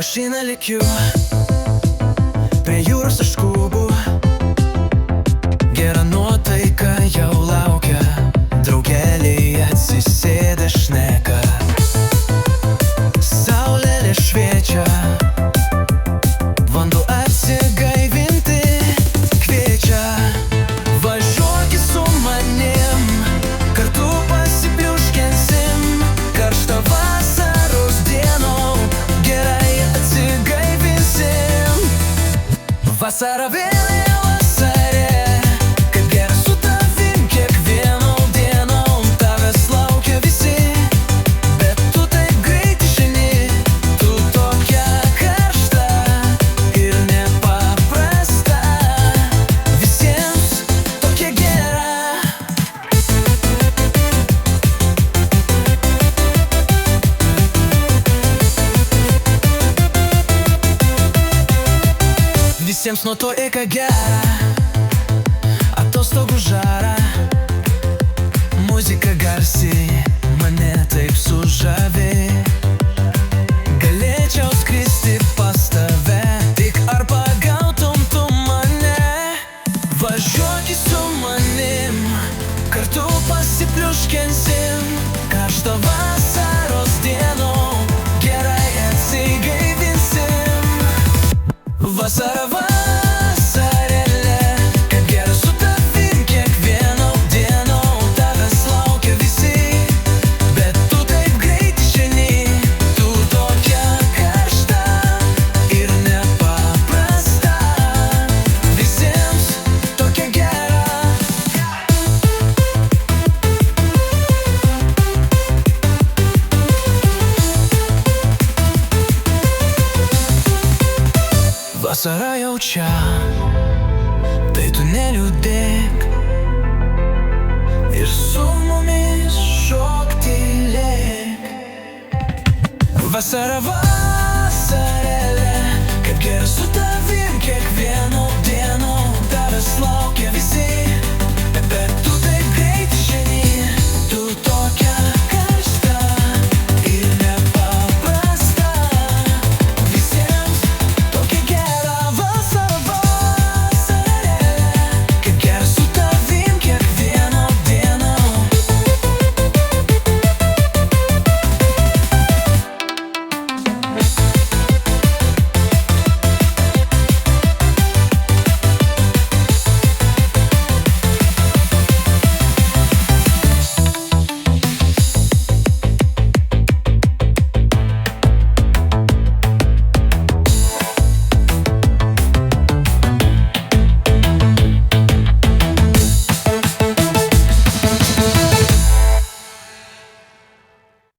Mašina likiu prie jūros aš skubu, gera nuotaika jau laukia, draugeliai atsisėdę šneka. Saulėlė šviečia, vanduo atsigaivinti kviečia. Važiuoki su manim, kartu pasipliuškinsim, karštą vasaros dienom gerai atsigaivinsim. Vasara vėl vasarė, kaip gera su tavim kiekvienom dienom, tavęs laukia visi, bet tu taip greit išeini, tu tokia karšta ir nepaprasta, visiems tokia gera. Visiems nuo to eka gera, atostogų žara, muzika garsiai mane taip sužavi. Galėčiau skristi pas tave, tik ar pagautum tu mane? Važiuoki su manim, kartu pasipliuškinsim, karštą vasaros dienom gerai atsigaivinsim. Vasara vasarėlė, kaip gera su tavim kiekvienom dienom, tavęs laukia visi, bet tu taip greit išeini, tu tokia karšta ir nepaprasta, visiems tokia gera. Vasara jau čia, tai tu neliūdėk ir su mumis šoktelėk. Vasara vasarėlė, kaip gera su tavim kiekvieną